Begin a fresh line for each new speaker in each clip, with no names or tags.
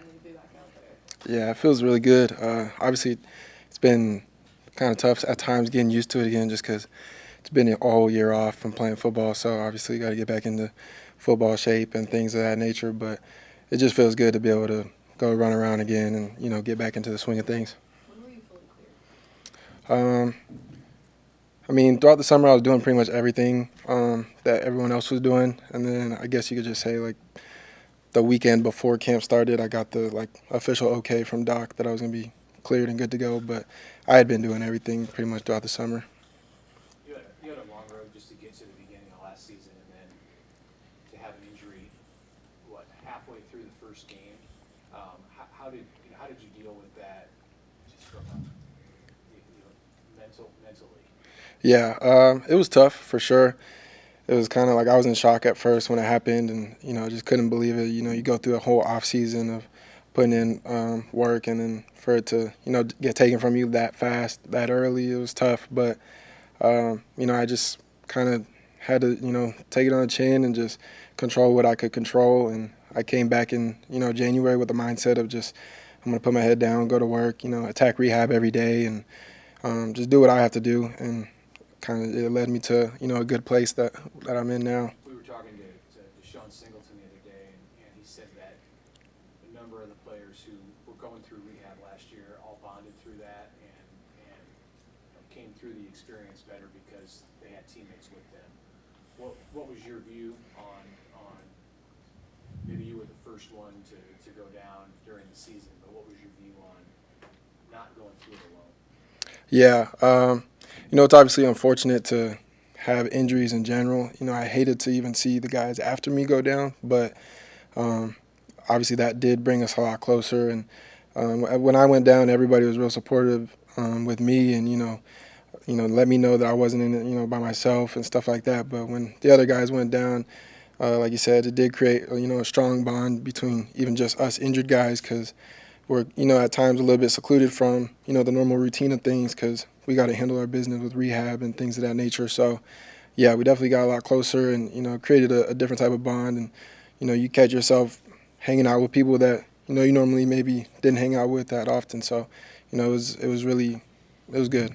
finally be back out there?
Yeah, it feels really good. Obviously, it's been kind of tough at times getting used to it again just because it's been all year off from playing football. So obviously, got to get back into football shape and things of that nature. But it just feels good to be able to go run around again and get back into the swing of things.
When were you fully cleared?
Um, I mean, throughout the summer, I was doing pretty much everything that everyone else was doing, and then I guess you could just say like the weekend before camp started, I got the official okay from Doc that I was gonna be cleared and good to go. But I had been doing everything pretty much throughout the summer.
You had a long road just to get to the beginning of last season, and then to have an injury, halfway through the first game. How did you deal with that, just from mentally?
Yeah, it was tough for sure. It was kind of like I was in shock at first when it happened, and I just couldn't believe it. You go through a whole off season of putting in work, and then for it to get taken from you that fast, that early, it was tough. But I just kind of had to take it on the chin and just control what I could control. And I came back in January with the mindset of just I'm gonna put my head down, go to work, attack rehab every day, and just do what I have to do. And kind of it led me to a good place that I'm in now.
We were talking to Sean Singleton the other day, and he said that a number of the players who were going through rehab last year all bonded through that and came through the experience better because they had teammates with them. What was your view on maybe you were the first one to go down during the season, but what was your view on not going through it alone?
Yeah, it's obviously unfortunate to have injuries in general. I hated to even see the guys after me go down, but um, obviously that did bring us a lot closer. And when I went down, everybody was real supportive with me, and let me know that I wasn't in it, by myself and stuff like that. But when the other guys went down, like you said, it did create a strong bond between even just us injured guys because we're at times a little bit secluded from the normal routine of things because we got to handle our business with rehab and things of that nature. So yeah, we definitely got a lot closer and created a different type of bond. And you catch yourself hanging out with people that you normally maybe didn't hang out with that often. So it was good.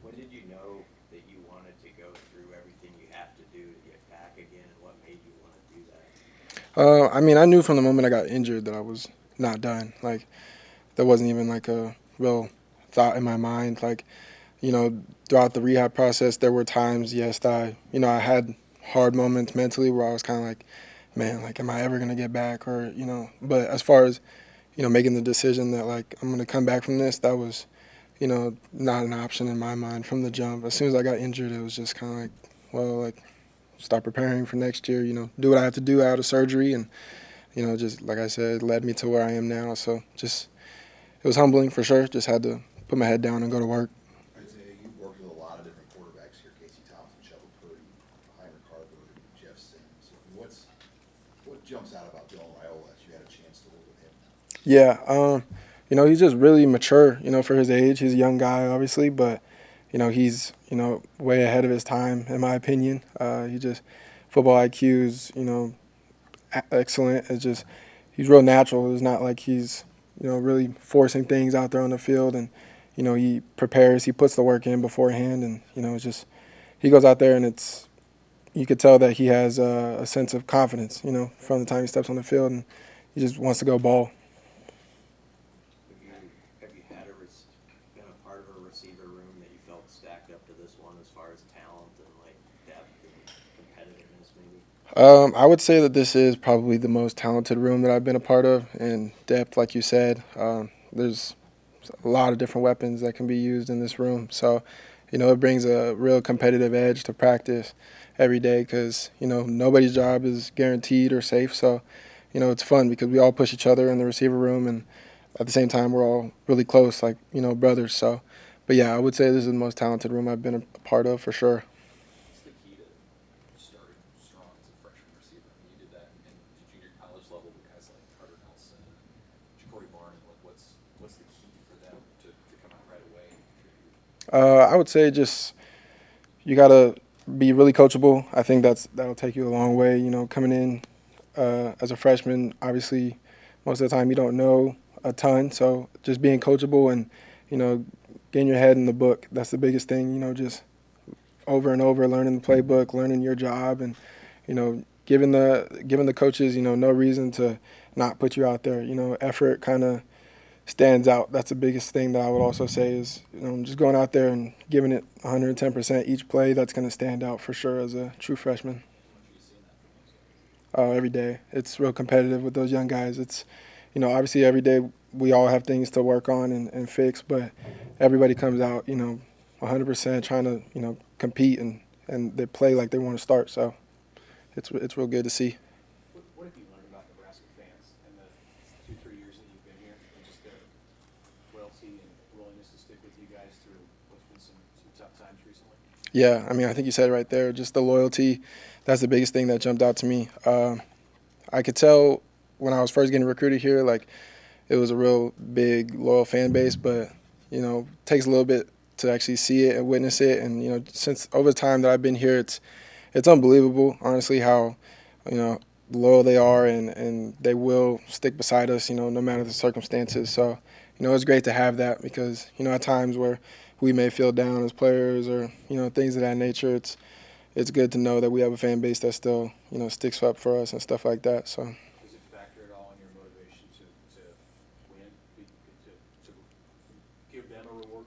When did you know that you wanted to go through everything you have to do to get back again, and what made you want to do that?
I mean, I knew from the moment I got injured that I was not done. Like there wasn't even like a real thought in my mind. Like throughout the rehab process, there were times, yes, that I had hard moments mentally where I was kind of like, man, like, am I ever gonna get back? Or but as far as making the decision that like I'm gonna come back from this, that was not an option in my mind from the jump. As soon as I got injured, it was just kind of like, well, like start preparing for next year. Do what I have to do out of surgery, and just like I said, led me to where I am now. So just it was humbling for sure. Just had to put my head down and go to work.
Isaiah, you've worked with a lot of different quarterbacks here: Casey Thompson, Shepard Purdy, Heinrich Carver, Jeff Sims. What jumps out about Dylan Raiola as you had a chance to work with him?
Yeah, he's just really mature. For his age, he's a young guy, obviously, but he's way ahead of his time, in my opinion. He just football IQ is excellent. It's just he's real natural. It's not like he's really forcing things out there on the field, and he prepares, he puts the work in beforehand, and it's just he goes out there and it's you could tell that he has a sense of confidence. From the time he steps on the field, and he just wants to go ball.
Have you been a part of a receiver room that you felt stacked up to this one as far as talent and like depth and competitiveness maybe?
I would say that this is probably the most talented room that I've been a part of in depth, like you said. There's a lot of different weapons that can be used in this room. So, it brings a real competitive edge to practice every day because, nobody's job is guaranteed or safe. So, it's fun because we all push each other in the receiver room, and at the same time, we're all really close, like, brothers. So, but yeah, I would say this is the most talented room I've been a part of for sure.
What's the key to starting strong as a freshman receiver? I mean, you did that in the junior college level with guys like Carter Nelson and Ja'Cory Barnes. Like, what's the key for them to come out right away and contribute?
I would say just you gotta be really coachable. I think that'll take you a long way. Coming in as a freshman, obviously most of the time you don't know a ton. So just being coachable and, getting your head in the book, that's the biggest thing, just over and over, learning the playbook, learning your job, and, giving the coaches, no reason to not put you out there. Effort kind of stands out. That's the biggest thing that I would also say is, just going out there and giving it 110% each play. That's going to stand out for sure as a true freshman. Every day. It's real competitive with those young guys. It's, obviously every day we all have things to work on and fix, but everybody comes out, 100% trying to, compete and they play like they want to start. So it's real good to see.
What have you learned about Nebraska fans in the 2-3 years that you've been here, and just their loyalty and willingness to stick with you guys through what's been some tough times recently?
Yeah, I mean, I think you said it right there. Just the loyalty, that's the biggest thing that jumped out to me. I could tell when I was first getting recruited here, like it was a real big, loyal fan base, but, it takes a little bit to actually see it and witness it. And, since over the time that I've been here, it's unbelievable, honestly, how, loyal they are and they will stick beside us, no matter the circumstances. So, it's great to have that because, at times where we may feel down as players or, things of that nature, it's good to know that we have a fan base that still, sticks up for us and stuff like that. So.
Does it factor at all in your motivation to win, to give them a reward?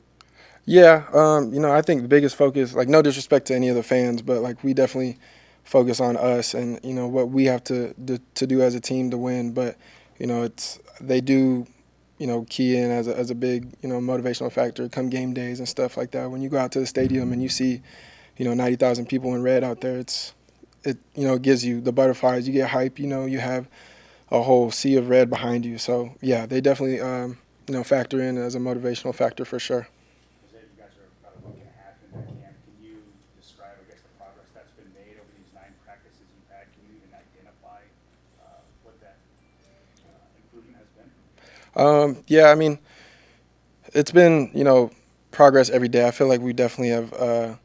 Yeah, I think the biggest focus, like no disrespect to any of the fans, but like we definitely focus on us and what we have to do as a team to win. But they do key in as a big motivational factor come game days and stuff like that. When you go out to the stadium and you see 90,000 people in red out there, it gives you the butterflies. You get hype. You have a whole sea of red behind you. So yeah, they definitely factor in as a motivational factor for sure.
You guys are about a week and a half in that camp. Can you describe, I guess, the progress that's been made over these 9 practices you've had? Can you even identify what that improvement has been?
Yeah, I mean, it's been progress every day. I feel like we definitely have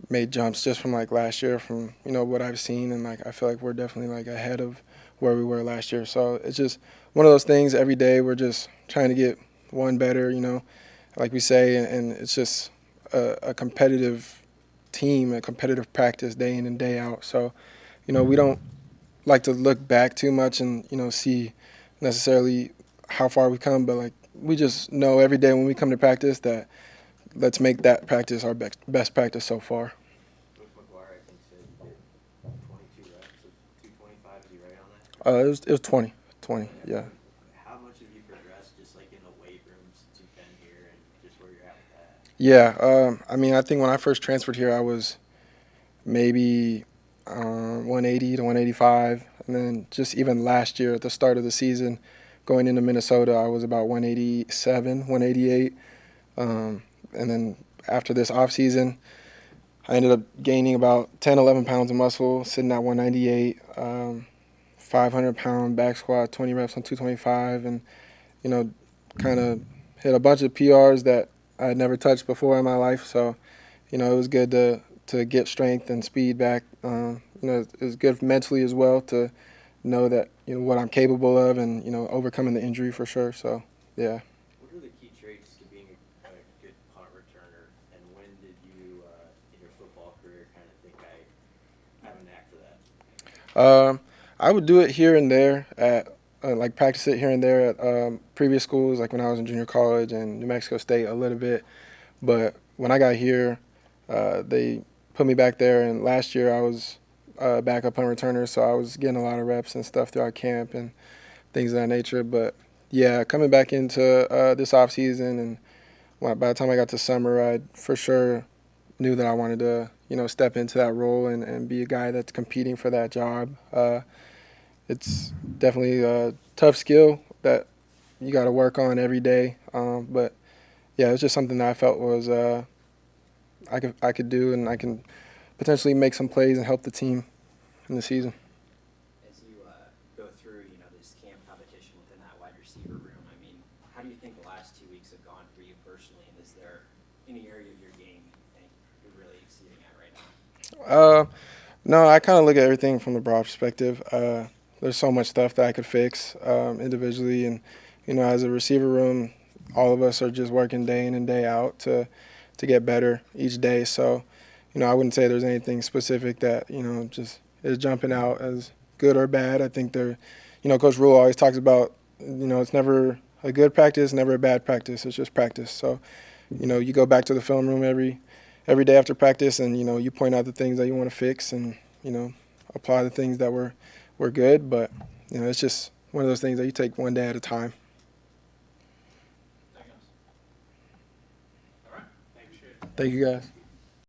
made jumps just from like last year, from what I've seen, and like I feel like we're definitely like ahead of where we were last year. So it's just one of those things. Every day we're just trying to get one better, like we say, and it's just a competitive team, a competitive practice day in and day out. So, we don't like to look back too much and, see necessarily how far we've come, but like we just know every day when we come to practice that let's make that practice our best practice so far.
Coach McGuire, I think, said you did 22 reps of 225. Is he right on that?
It was 20, yeah.
How much have you progressed just like in the weight room since you've been here and just where you're at with that?
Yeah, I mean, I think when I first transferred here, I was maybe 180 to 185. And then just even last year at the start of the season, going into Minnesota, I was about 187, 188. And then after this offseason, I ended up gaining about 10, 11 pounds of muscle, sitting at 198, 500-pound back squat, 20 reps on 225, and, kind of hit a bunch of PRs that I had never touched before in my life. So, it was good to get strength and speed back. It was good mentally as well to know that, what I'm capable of and, overcoming the injury for sure. So, yeah.
What are the key traits to being a good punt returner, and when did you, in your football career, kind of think I have a knack for that?
I would do it here and there at like practice it here and there at previous schools, like when I was in junior college and New Mexico State a little bit. But when I got here, they put me back there, and last year I was backup punt returner, so I was getting a lot of reps and stuff throughout camp and things of that nature. But yeah, coming back into this off season, and by the time I got to summer, I for sure knew that I wanted to step into that role and be a guy that's competing for that job. It's definitely a tough skill that you got to work on every day. But yeah, it's just something that I felt was I could do, and I can potentially make some plays and help the team in the season.
As you go through, this camp competition within that wide receiver room, I mean, how do you think the last 2 weeks have gone for you personally? And is there any area of your game you think you're really exceeding at right now?
No, I kind of look at everything from the broad perspective. there's so much stuff that I could fix individually, and as a receiver room, all of us are just working day in and day out to get better each day. So, I wouldn't say there's anything specific that just is jumping out as good or bad. I think Coach Rule always talks about it's never a good practice, never a bad practice. It's just practice. So, you go back to the film room every day after practice, and you point out the things that you want to fix, and apply the things that were good. But it's just one of those things that you take one day at a time.
All right, thank you, Shane.
Thank you, guys.